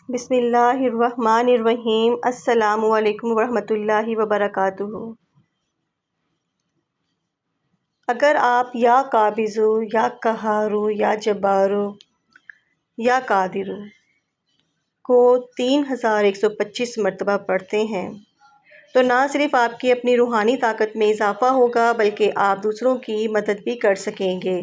بسم اللہ الرحمن الرحیم۔ السلام علیکم ورحمۃ اللہ وبرکاتہ۔ اگر آپ یا قابض یا قہار یا جبار یا قادر کو 3125 مرتبہ پڑھتے ہیں تو نہ صرف آپ کی اپنی روحانی طاقت میں اضافہ ہوگا بلکہ آپ دوسروں کی مدد بھی کر سکیں گے۔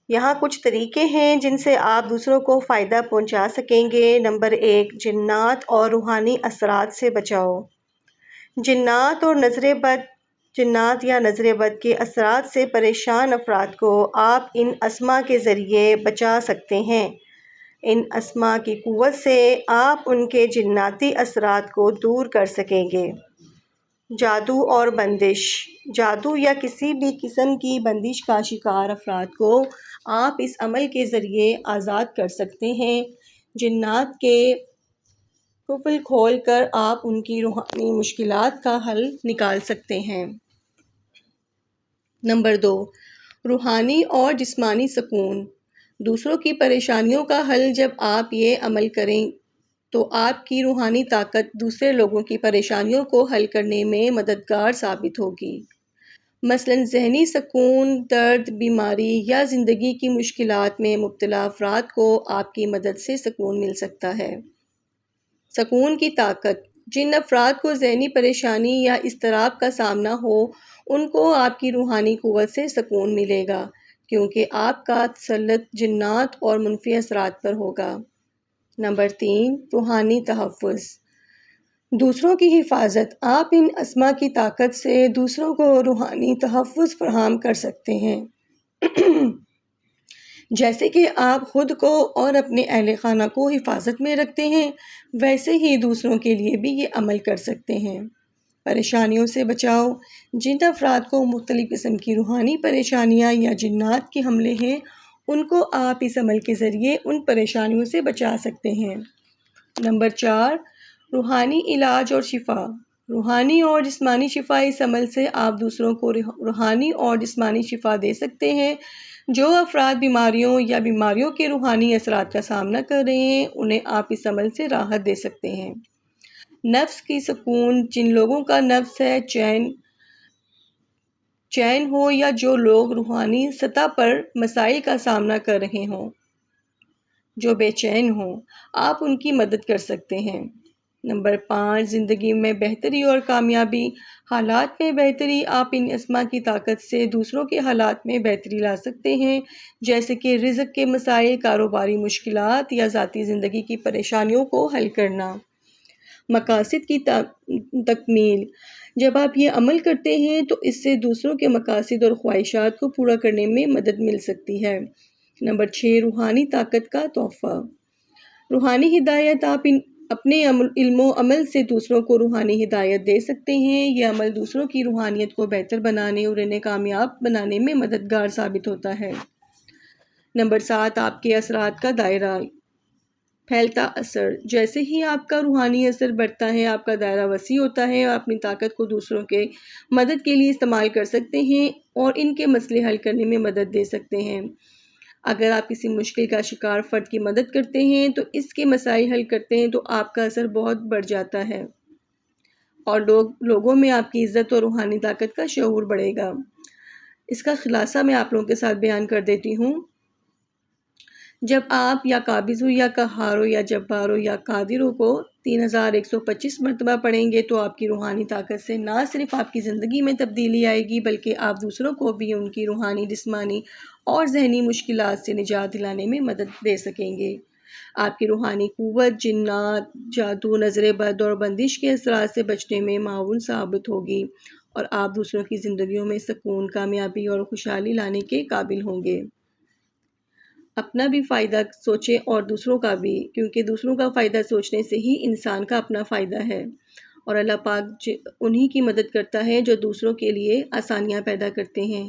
یہاں کچھ طریقے ہیں جن سے آپ دوسروں کو فائدہ پہنچا سکیں گے۔ نمبر 1، جنات اور روحانی اثرات سے بچاؤ۔ جنات یا نظر بد کے اثرات سے پریشان افراد کو آپ ان اسما کے ذریعے بچا سکتے ہیں۔ ان اسما کی قوت سے آپ ان کے جناتی اثرات کو دور کر سکیں گے۔ جادو اور بندش۔ جادو یا کسی بھی قسم کی بندش کا شکار افراد کو آپ اس عمل کے ذریعے آزاد کر سکتے ہیں۔ جنات کے قفل کھول کر آپ ان کی روحانی مشکلات کا حل نکال سکتے ہیں۔ نمبر 2، روحانی اور جسمانی سکون۔ دوسروں کی پریشانیوں کا حل۔ جب آپ یہ عمل کریں تو آپ کی روحانی طاقت دوسرے لوگوں کی پریشانیوں کو حل کرنے میں مددگار ثابت ہوگی۔ مثلاً ذہنی سکون، درد، بیماری یا زندگی کی مشکلات میں مبتلا افراد کو آپ کی مدد سے سکون مل سکتا ہے۔ سکون کی طاقت۔ جن افراد کو ذہنی پریشانی یا اضطراب کا سامنا ہو ان کو آپ کی روحانی قوت سے سکون ملے گا کیونکہ آپ کا تسلط جنات اور منفی اثرات پر ہوگا۔ نمبر 3، روحانی تحفظ۔ دوسروں کی حفاظت۔ آپ ان اسما کی طاقت سے دوسروں کو روحانی تحفظ فراہم کر سکتے ہیں۔ جیسے کہ آپ خود کو اور اپنے اہل خانہ کو حفاظت میں رکھتے ہیں ویسے ہی دوسروں کے لیے بھی یہ عمل کر سکتے ہیں۔ پریشانیوں سے بچاؤ۔ جن افراد کو مختلف قسم کی روحانی پریشانیاں یا جنات کے حملے ہیں ان کو آپ اس عمل کے ذریعے ان پریشانیوں سے بچا سکتے ہیں۔ نمبر 4، روحانی علاج اور شفا۔ روحانی اور جسمانی شفا۔ اس عمل سے آپ دوسروں کو روحانی اور جسمانی شفا دے سکتے ہیں۔ جو افراد بیماریوں کے روحانی اثرات کا سامنا کر رہے ہیں انہیں آپ اس عمل سے راحت دے سکتے ہیں۔ نفس کی سکون۔ جن لوگوں کا نفس ہے چین ہو یا جو لوگ روحانی سطح پر مسائل کا سامنا کر رہے ہوں، جو بے چین ہوں، آپ ان کی مدد کر سکتے ہیں۔ نمبر 5، زندگی میں بہتری اور کامیابی۔ حالات میں بہتری۔ آپ ان اسما کی طاقت سے دوسروں کے حالات میں بہتری لا سکتے ہیں جیسے کہ رزق کے مسائل، کاروباری مشکلات یا ذاتی زندگی کی پریشانیوں کو حل کرنا۔ مقاصد کی تکمیل۔ جب آپ یہ عمل کرتے ہیں تو اس سے دوسروں کے مقاصد اور خواہشات کو پورا کرنے میں مدد مل سکتی ہے۔ نمبر 6، روحانی طاقت کا تحفہ۔ روحانی ہدایت۔ آپ اپنے علم و عمل سے دوسروں کو روحانی ہدایت دے سکتے ہیں۔ یہ عمل دوسروں کی روحانیت کو بہتر بنانے اور انہیں کامیاب بنانے میں مددگار ثابت ہوتا ہے۔ نمبر 7، آپ کے اثرات کا دائرہ۔ پھیلتا اثر۔ جیسے ہی آپ کا روحانی اثر بڑھتا ہے آپ کا دائرہ وسیع ہوتا ہے اور اپنی طاقت کو دوسروں کے مدد کے لیے استعمال کر سکتے ہیں اور ان کے مسئلے حل کرنے میں مدد دے سکتے ہیں۔ اگر آپ کسی مشکل کا شکار فرد کی مدد کرتے ہیں تو اس کے مسائل حل کرتے ہیں تو آپ کا اثر بہت بڑھ جاتا ہے اور لوگوں میں آپ کی عزت اور روحانی طاقت کا شعور بڑھے گا۔ اس کا خلاصہ میں آپ لوگوں کے ساتھ بیان کر دیتی ہوں۔ جب آپ یا قابض یا قہار یا جبار یا قادر کو 3125 مرتبہ پڑھیں گے تو آپ کی روحانی طاقت سے نہ صرف آپ کی زندگی میں تبدیلی آئے گی بلکہ آپ دوسروں کو بھی ان کی روحانی، جسمانی اور ذہنی مشکلات سے نجات دلانے میں مدد دے سکیں گے۔ آپ کی روحانی قوت جنات، جادو، نظر بد اور بندش کے اثرات سے بچنے میں معاون ثابت ہوگی اور آپ دوسروں کی زندگیوں میں سکون، کامیابی اور خوشحالی لانے کے قابل ہوں گے۔ اپنا بھی فائدہ سوچیں اور دوسروں کا بھی، کیونکہ دوسروں کا فائدہ سوچنے سے ہی انسان کا اپنا فائدہ ہے اور اللہ پاک انہی کی مدد کرتا ہے جو دوسروں کے لیے آسانیاں پیدا کرتے ہیں۔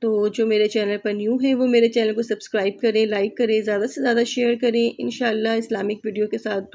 تو جو میرے چینل پر نیو ہیں وہ میرے چینل کو سبسکرائب کریں، لائک کریں، زیادہ سے زیادہ شیئر کریں۔ انشاءاللہ اسلامک ویڈیو کے ساتھ